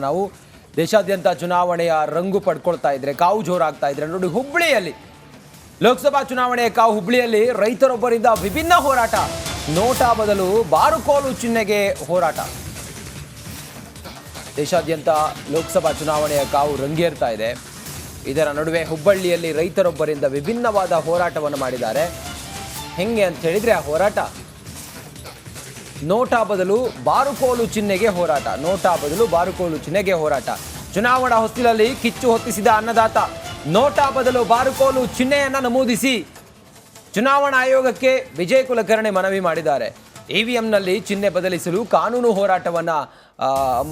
ನಾವು ದೇಶಾದ್ಯಂತ ಚುನಾವಣೆಯ ರಂಗು ಪಡ್ಕೊಳ್ತಾ ಇದ್ರೆ, ಕಾವು ಜೋರಾಗ್ತಾ ಇದ್ರೆ ನೋಡಿ, ಹುಬ್ಬಳ್ಳಿಯಲ್ಲಿ ಲೋಕಸಭಾ ಚುನಾವಣೆಯ ಕಾವು ಹುಬ್ಬಳ್ಳಿಯಲ್ಲಿ ರೈತರೊಬ್ಬರಿಂದ ವಿಭಿನ್ನ ಹೋರಾಟ. ನೋಟಾ ಬದಲು ಬಾರುಕೋಲು ಚಿಹ್ನೆಗೆ ಹೋರಾಟ. ದೇಶಾದ್ಯಂತ ಲೋಕಸಭಾ ಚುನಾವಣೆಯ ಕಾವು ರಂಗೇರ್ತಾ ಇದೆ. ಇದರ ನಡುವೆ ಹುಬ್ಬಳ್ಳಿಯಲ್ಲಿ ರೈತರೊಬ್ಬರಿಂದ ವಿಭಿನ್ನವಾದ ಹೋರಾಟವನ್ನು ಮಾಡಿದ್ದಾರೆ. ಹೆಂಗೆ ಅಂತ ಹೇಳಿದ್ರೆ ಆ ಹೋರಾಟ ನೋಟಾ ಬದಲು ಬಾರುಕೋಲು ಚಿಹ್ನೆಗೆ ಹೋರಾಟ. ನೋಟಾ ಬದಲು ಬಾರುಕೋಲು ಚಿಹ್ನೆಗೆ ಹೋರಾಟ. ಚುನಾವಣಾ ಹೊಸ್ತಿಲಲ್ಲಿ ಕಿಚ್ಚು ಹೊತ್ತಿಸಿದ ಅನ್ನದಾತ. ನೋಟಾ ಬದಲು ಬಾರುಕೋಲು ಚಿಹ್ನೆಯನ್ನ ನಮೂದಿಸಿ ಚುನಾವಣಾ ಆಯೋಗಕ್ಕೆ ವಿಜಯ್ ಕುಲಕರ್ಣಿ ಮನವಿ ಮಾಡಿದ್ದಾರೆ. ಇವಿಎಂನಲ್ಲಿ ಚಿಹ್ನೆ ಬದಲಿಸಲು ಕಾನೂನು ಹೋರಾಟವನ್ನ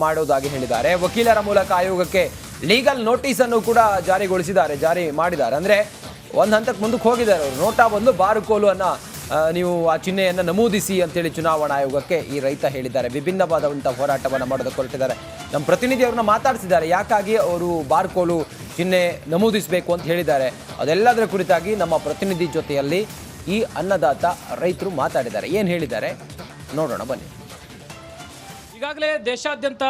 ಮಾಡೋದಾಗಿ ಹೇಳಿದ್ದಾರೆ. ವಕೀಲರ ಮೂಲಕ ಆಯೋಗಕ್ಕೆ ಲೀಗಲ್ ನೋಟಿಸ್ ಅನ್ನು ಕೂಡ ಜಾರಿ ಮಾಡಿದ್ದಾರೆ. ಅಂದ್ರೆ ಒಂದು ಹಂತಕ್ಕೆ ಮುಂದಕ್ಕೆ ಹೋಗಿದ್ದಾರೆ ಅವರು. ನೋಟಾ ಬದಲು ಬಾರುಕೋಲು ಅನ್ನ ನೀವು ಆ ಚಿಹ್ನೆಯನ್ನು ನಮೂದಿಸಿ ಅಂತೇಳಿ ಚುನಾವಣಾ ಆಯೋಗಕ್ಕೆ ಈ ರೈತ ಹೇಳಿದ್ದಾರೆ. ವಿಭಿನ್ನವಾದಂಥ ಹೋರಾಟವನ್ನು ಮಾಡೋದಕ್ಕೆ ಹೊರಟಿದ್ದಾರೆ. ನಮ್ಮ ಪ್ರತಿನಿಧಿ ಅವ್ರನ್ನ ಮಾತಾಡಿಸಿದ್ದಾರೆ, ಯಾಕಾಗಿ ಅವರು ಬಾರ್ಕೋಲು ಚಿಹ್ನೆ ನಮೂದಿಸಬೇಕು ಅಂತ ಹೇಳಿದ್ದಾರೆ. ಅದೆಲ್ಲದರ ಕುರಿತಾಗಿ ನಮ್ಮ ಪ್ರತಿನಿಧಿ ಜೊತೆಯಲ್ಲಿ ಈ ಅನ್ನದಾತ ರೈತರು ಮಾತಾಡಿದ್ದಾರೆ. ಏನು ಹೇಳಿದ್ದಾರೆ ನೋಡೋಣ ಬನ್ನಿ. ಈಗಾಗಲೇ ದೇಶಾದ್ಯಂತ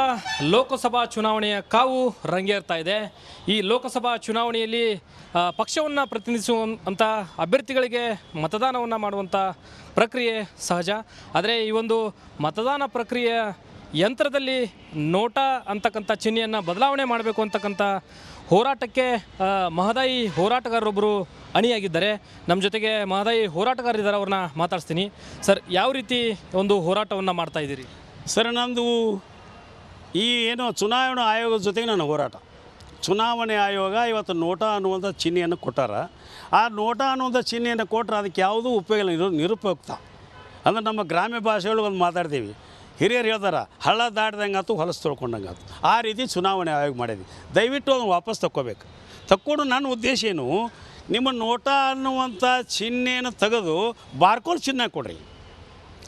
ಲೋಕಸಭಾ ಚುನಾವಣೆಯ ಕಾವು ರಂಗೇರ್ತಾ ಇದೆ. ಈ ಲೋಕಸಭಾ ಚುನಾವಣೆಯಲ್ಲಿ ಪಕ್ಷವನ್ನು ಪ್ರತಿನಿಧಿಸುವಂಥ ಅಭ್ಯರ್ಥಿಗಳಿಗೆ ಮತದಾನವನ್ನು ಮಾಡುವಂಥ ಪ್ರಕ್ರಿಯೆ ಸಹಜ. ಆದರೆ ಈ ಒಂದು ಮತದಾನ ಪ್ರಕ್ರಿಯೆಯ ಯಂತ್ರದಲ್ಲಿ ನೋಟಾ ಅಂತಕ್ಕಂಥ ಚಿಹ್ನೆಯನ್ನು ಬದಲಾವಣೆ ಮಾಡಬೇಕು ಅಂತಕ್ಕಂಥ ಹೋರಾಟಕ್ಕೆ ಮಹದಾಯಿ ಹೋರಾಟಗಾರರೊಬ್ಬರು ಅಣಿಯಾಗಿದ್ದಾರೆ. ನಮ್ಮ ಜೊತೆಗೆ ಮಹದಾಯಿ ಹೋರಾಟಗಾರರಿದ್ದಾರೆ, ಅವ್ರನ್ನ ಮಾತಾಡ್ತೀನಿ. ಸರ್, ಯಾವ ರೀತಿ ಒಂದು ಹೋರಾಟವನ್ನು ಮಾಡ್ತಾ ಇದ್ದೀರಿ? ಸರ್, ನಂದು ಈ ಏನು ಚುನಾವಣಾ ಆಯೋಗದ ಜೊತೆಗೆ ನನ್ನ ಹೋರಾಟ. ಚುನಾವಣೆ ಆಯೋಗ ಇವತ್ತು ನೋಟಾ ಅನ್ನುವಂಥ ಚಿಹ್ನೆಯನ್ನು ಕೊಟ್ಟಾರ. ಆ ನೋಟಾ ಅನ್ನುವಂಥ ಚಿಹ್ನೆಯನ್ನು ಕೊಟ್ಟರೆ ಅದಕ್ಕೆ ಯಾವುದೂ ಉಪಯೋಗ ಇಲ್ಲ, ನಿರುಪಯುಕ್ತ. ಅಂದರೆ ನಮ್ಮ ಗ್ರಾಮ್ಯ ಭಾಷೆಗಳು ಒಂದು ಮಾತಾಡ್ತೀವಿ, ಹಿರಿಯರು ಹೇಳ್ತಾರೆ, ಹಳ್ಳ ದಾಟ್ದಂಗೆ ಆಯ್ತು, ಹೊಲಸು ತೊಳ್ಕೊಂಡಂಗೆ ಆಯ್ತು. ಆ ರೀತಿ ಚುನಾವಣೆ ಆಯೋಗ ಮಾಡಿದ್ವಿ. ದಯವಿಟ್ಟು ಅದನ್ನು ವಾಪಸ್ ತಕ್ಕೊಂಡು ನನ್ನ ಉದ್ದೇಶ ಏನು, ನಿಮ್ಮ ನೋಟಾ ಅನ್ನುವಂಥ ಚಿಹ್ನೆಯನ್ನು ತೆಗೆದು ಬಾರ್ಕೋಲ್ ಚಿಹ್ನೆ ಕೊಡ್ರಿ.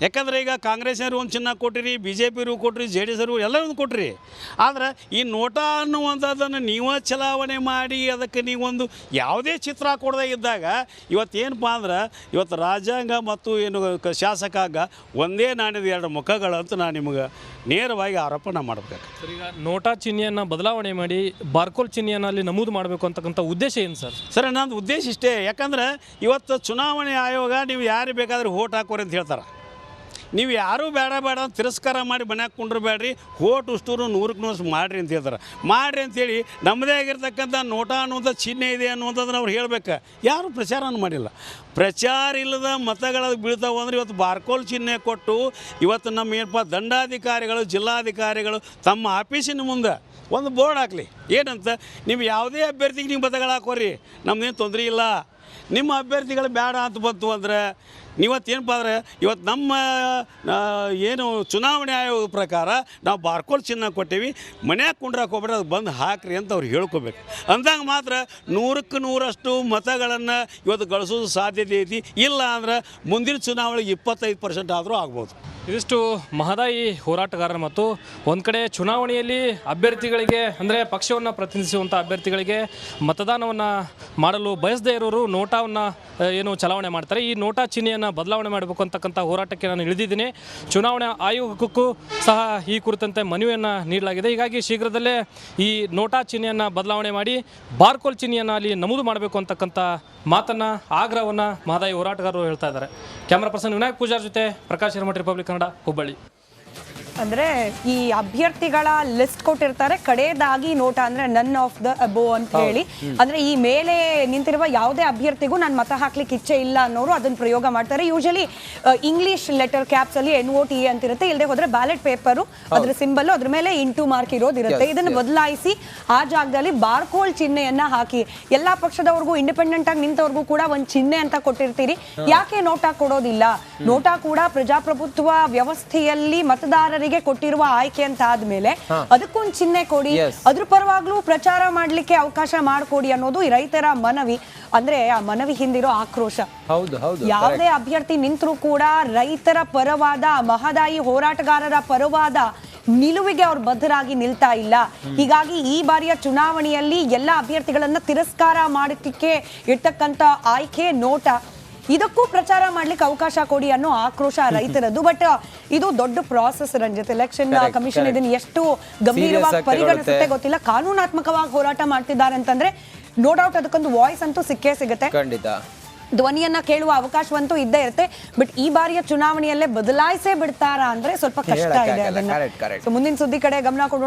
ಯಾಕಂದರೆ ಈಗ ಕಾಂಗ್ರೆಸ್ನವರು ಒಂದು ಚಿಹ್ನೆ ಕೊಟ್ಟಿರಿ, ಬಿ ಜೆ ಪಿಯವರು ಕೊಟ್ಟಿರಿ, ಜೆ ಡಿ ಎಸ್ ಅವರು ಎಲ್ಲ ಒಂದು ಕೊಟ್ಟಿರಿ. ಆದರೆ ಈ ನೋಟಾ ಅನ್ನುವಂಥದ್ದನ್ನು ನೀವೇ ಚಲಾವಣೆ ಮಾಡಿ ಅದಕ್ಕೆ ನೀವೊಂದು ಯಾವುದೇ ಚಿತ್ರ ಕೊಡದೇ ಇದ್ದಾಗ ಇವತ್ತೇನಪ್ಪ ಅಂದ್ರೆ ಇವತ್ತು ರಾಜ್ಯಾಂಗ ಮತ್ತು ಏನು ಶಾಸಕಾಂಗ ಒಂದೇ ನಾಣ್ಯದ ಎರಡು ಮುಖಗಳಂತ ನಾನು ನಿಮಗೆ ನೇರವಾಗಿ ಆರೋಪನ ಮಾಡಬೇಕು. ಸರ್, ಈಗ ನೋಟಾ ಚಿಹ್ನೆಯನ್ನು ಬದಲಾವಣೆ ಮಾಡಿ ಬಾರ್ಕೋಲ್ ಚಿಹ್ನೆಯನ್ನು ಅಲ್ಲಿ ನಮೂದು ಮಾಡಬೇಕು ಅಂತಕ್ಕಂಥ ಉದ್ದೇಶ ಏನು ಸರ್? ಸರ್, ನಂದು ಉದ್ದೇಶ ಇಷ್ಟೇ. ಯಾಕಂದ್ರೆ ಇವತ್ತು ಚುನಾವಣೆ ಆಯೋಗ ನೀವು ಯಾರು ಬೇಕಾದ್ರೆ ವೋಟ್ ಹಾಕೋರಿ ಅಂತ ಹೇಳ್ತಾರೆ. ನೀವು ಯಾರೂ ಬೇಡ ಅಂತ ತಿರಸ್ಕಾರ ಮಾಡಿ ಮನ್ಯಾಗ ಕುಂಡ್ರಬೇಡ್ರಿ, ಓಟ್ ಉಷ್ಟೂರು 100ಕ್ಕೆ 100 ಮಾಡಿರಿ ಅಂತ ಹೇಳ್ತಾರೆ. ಮಾಡಿರಿ ಅಂಥೇಳಿ ನಮ್ಮದೇ ಆಗಿರ್ತಕ್ಕಂಥ ನೋಟಾ ಅನ್ನುವಂಥ ಚಿಹ್ನೆ ಇದೆ ಅನ್ನುವಂಥದ್ದನ್ನು ಅವ್ರು ಹೇಳ್ಬೇಕು. ಯಾರೂ ಪ್ರಚಾರನೂ ಮಾಡಿಲ್ಲ. ಪ್ರಚಾರ ಇಲ್ಲದ ಮತಗಳು ಬೀಳ್ತಾವೆ ಅಂದ್ರೆ ಇವತ್ತು ಬಾರ್ಕೋಲ್ ಚಿಹ್ನೆ ಕೊಟ್ಟು ಇವತ್ತು ನಮ್ಮ ಏನಪ್ಪ ದಂಡಾಧಿಕಾರಿಗಳು, ಜಿಲ್ಲಾಧಿಕಾರಿಗಳು ತಮ್ಮ ಆಫೀಸಿನ ಮುಂದೆ ಒಂದು ಬೋರ್ಡ್ ಹಾಕಲಿ. ಏನಂತ, ನೀವು ಯಾವುದೇ ಅಭ್ಯರ್ಥಿಗೆ ನೀವು ಮತಗಳು ಹಾಕೋರಿ, ನಮ್ಮದೇನು ತೊಂದರೆ ಇಲ್ಲ. ನಿಮ್ಮ ಅಭ್ಯರ್ಥಿಗಳು ಬೇಡ ಅಂತ ಬಂತು ಅಂದರೆ ನೀವತ್ತೇನಪ್ಪ ಅಂದ್ರೆ ಇವತ್ತು ನಮ್ಮ ಏನು ಚುನಾವಣೆ ಆಯೋಗದ ಪ್ರಕಾರ ನಾವು ಬಾರ್ಕೋಲ್ ಚಿಹ್ನೆ ಕೊಟ್ಟೇವಿ, ಮನ್ಯಾಗ ಕುಂಡ್ರಾಕ್ ಹೋಗ್ಬೇಡ್ರಿ, ಅದು ಬಂದು ಹಾಕ್ರಿ ಅಂತ ಅವ್ರು ಹೇಳ್ಕೊಬೇಕು. ಅಂದಾಗ ಮಾತ್ರ 100ಕ್ಕೆ 100ರಷ್ಟು ಮತಗಳನ್ನು ಇವತ್ತು ಗಳಿಸೋದು ಸಾಧ್ಯತೆ ಐತಿ. ಇಲ್ಲ ಅಂದ್ರೆ ಮುಂದಿನ ಚುನಾವಣೆಗೆ 25% ಆದರೂ ಆಗ್ಬೋದು. ಇದಿಷ್ಟು ಮಹದಾಯಿ ಹೋರಾಟಗಾರರು. ಮತ್ತು ಒಂದು ಕಡೆ ಚುನಾವಣೆಯಲ್ಲಿ ಅಭ್ಯರ್ಥಿಗಳಿಗೆ ಅಂದರೆ ಪಕ್ಷವನ್ನು ಪ್ರತಿನಿಧಿಸುವಂಥ ಅಭ್ಯರ್ಥಿಗಳಿಗೆ ಮತದಾನವನ್ನು ಮಾಡಲು ಬಯಸದೇ ಇರೋರು ನೋಟಾವನ್ನು ಏನು ಚಲಾವಣೆ ಮಾಡ್ತಾರೆ. ಈ ನೋಟಾ ಚಿಹ್ನೆಯನ್ನು ಬದಲಾವಣೆ ಮಾಡಬೇಕು ಅಂತಕ್ಕಂಥ ಹೋರಾಟಕ್ಕೆ ನಾನು ಇಳಿದಿದ್ದೀನಿ. ಚುನಾವಣಾ ಆಯೋಗಕ್ಕೂ ಸಹ ಈ ಕುರಿತಂತೆ ಮನವಿಯನ್ನು ನೀಡಲಾಗಿದೆ. ಹೀಗಾಗಿ ಶೀಘ್ರದಲ್ಲೇ ಈ ನೋಟಾ ಚಿಹ್ನೆಯನ್ನು ಬದಲಾವಣೆ ಮಾಡಿ ಬಾರ್ಕೋಲ್ ಚಿಹ್ನೆಯನ್ನು ಅಲ್ಲಿ ನಮೂದು ಮಾಡಬೇಕು ಅಂತಕ್ಕಂಥ ಮಾತನ್ನು, ಆಗ್ರಹವನ್ನು ಮಹದಾಯಿ ಹೋರಾಟಗಾರರು ಹೇಳ್ತಾ ಇದ್ದಾರೆ. ಕ್ಯಾಮ್ರಾ ಪರ್ಸನ್ ವಿನಾಯಕ್ ಪೂಜಾರ್ ಜೊತೆ ಪ್ರಕಾಶ್ ಹಿರೇಮಠ, ರಿಪಬ್ಲಿಕ್ ಕನ್ನಡ, ಹುಬ್ಬಳ್ಳಿ. ಅಂದ್ರೆ ಈ ಅಭ್ಯರ್ಥಿಗಳ ಲಿಸ್ಟ್ ಕೊಟ್ಟಿರ್ತಾರೆ, ಕಡೆಯದಾಗಿ ನೋಟಾ ಅಂದ್ರೆ ನನ್ ಆಫ್ ದ ಅಬೋ ಅಂತ ಹೇಳಿ, ಅಂದ್ರೆ ಈ ಮೇಲೆ ನಿಂತಿರುವ ಯಾವುದೇ ಅಭ್ಯರ್ಥಿಗೂ ನಾನು ಮತ ಹಾಕ್ಲಿಕ್ಕೆ ಇಚ್ಛೆ ಇಲ್ಲ ಅನ್ನೋರು ಅದನ್ನ ಪ್ರಯೋಗ ಮಾಡ್ತಾರೆ. ಯೂಶಲಿ ಇಂಗ್ಲಿಷ್ ಲೆಟರ್ ಕ್ಯಾಪ್ಸ್ ಅಲ್ಲಿ NOTA ಅಂತಿರುತ್ತೆ, ಇಲ್ಲದೆ ಹೋದ್ರೆ ಬ್ಯಾಲೆಟ್ ಪೇಪರು ಅದ್ರ ಸಿಂಬಲ್, ಅದ್ರ ಮೇಲೆ ಇಂಟು ಮಾರ್ಕ್ ಇರೋದಿರುತ್ತೆ. ಇದನ್ನು ಬದಲಾಯಿಸಿ ಆ ಜಾಗದಲ್ಲಿ ಬಾರ್ಕೋಲ್ ಚಿಹ್ನೆಯನ್ನ ಹಾಕಿ, ಎಲ್ಲಾ ಪಕ್ಷದವ್ರಿಗೂ ಇಂಡಿಪೆಂಡೆಂಟ್ ಆಗಿ ನಿಂತವ್ರಿಗೂ ಕೂಡ ಒಂದು ಚಿಹ್ನೆ ಅಂತ ಕೊಟ್ಟಿರ್ತೀರಿ, ಯಾಕೆ ನೋಟಾ ಕೊಡೋದಿಲ್ಲ? ನೋಟಾ ಕೂಡ ಪ್ರಜಾಪ್ರಭುತ್ವ ವ್ಯವಸ್ಥೆಯಲ್ಲಿ ಮತದಾರರಿಗೆ ಕೊಟ್ಟಿರುವ ಆಯ್ಕೆ ಅಂತ ಆದ್ಮೇಲೆ ಅದಕ್ಕೊಂದು ಚಿಹ್ನೆ ಕೊಡಿ, ಅದ್ರ ಪರವಾಗ್ಲೂ ಪ್ರಚಾರ ಮಾಡ್ಲಿಕ್ಕೆ ಅವಕಾಶ ಮಾಡಿಕೊಡಿ ಅನ್ನೋದು ಈ ರೈತರ ಮನವಿ. ಅಂದ್ರೆ ಆ ಮನವಿ ಹಿಂದಿರೋ ಆಕ್ರೋಶ. ಯಾವುದೇ ಅಭ್ಯರ್ಥಿ ನಿಂತರೂ ಕೂಡ ರೈತರ ಪರವಾದ, ಮಹದಾಯಿ ಹೋರಾಟಗಾರರ ಪರವಾದ ನಿಲುವಿಗೆ ಅವ್ರು ಬದ್ಧರಾಗಿ ನಿಲ್ತಾ ಇಲ್ಲ. ಹೀಗಾಗಿ ಈ ಬಾರಿಯ ಚುನಾವಣೆಯಲ್ಲಿ ಎಲ್ಲ ಅಭ್ಯರ್ಥಿಗಳನ್ನ ತಿರಸ್ಕಾರ ಮಾಡಲಿಕ್ಕೆ ಇರ್ತಕ್ಕಂಥ ಆಯ್ಕೆ ನೋಟಾ. ಇದಕ್ಕೂ ಪ್ರಚಾರ ಮಾಡ್ಲಿಕ್ಕೆ ಅವಕಾಶ ಕೊಡಿ ಅನ್ನೋ ಆಕ್ರೋಶ ರೈತರದ್ದು. ಬಟ್ ಇದು ದೊಡ್ಡ ಪ್ರಾಸೆಸ್ ರಂಜಿತ್. ಎಲೆಕ್ಷನ್ ಕಮಿಷನ್ ಇದನ್ನ ಎಷ್ಟು ಗಂಭೀರವಾಗಿ ಪರಿಗಣಿಸುತ್ತೆ ಗೊತ್ತಿಲ್ಲ. ಕಾನೂನಾತ್ಮಕವಾಗಿ ಹೋರಾಟ ಮಾಡ್ತಿದ್ದಾರೆ ಅಂತಂದ್ರೆ ನೋ ಡೌಟ್ ಅದಕ್ಕೊಂದು ವಾಯ್ಸ್ ಅಂತೂ ಸಿಕ್ಕೇ ಸಿಗುತ್ತೆ, ಖಂಡಿತ ಧ್ವನಿಯನ್ನ ಕೇಳುವ ಅವಕಾಶವಂತೂ ಇದ್ದೇ ಇರುತ್ತೆ. ಬಟ್ ಈ ಬಾರಿಯ ಚುನಾವಣೆಯಲ್ಲೇ ಬದಲಾಯಿಸೇ ಬಿಡ್ತಾರಾ ಅಂದ್ರೆ ಸ್ವಲ್ಪ ಕಷ್ಟ ಇದೆ ಅದನ್ನ. ಮುಂದಿನ ಸುದ್ದಿ ಕಡೆ ಗಮನ ಕೊಡೋಣ.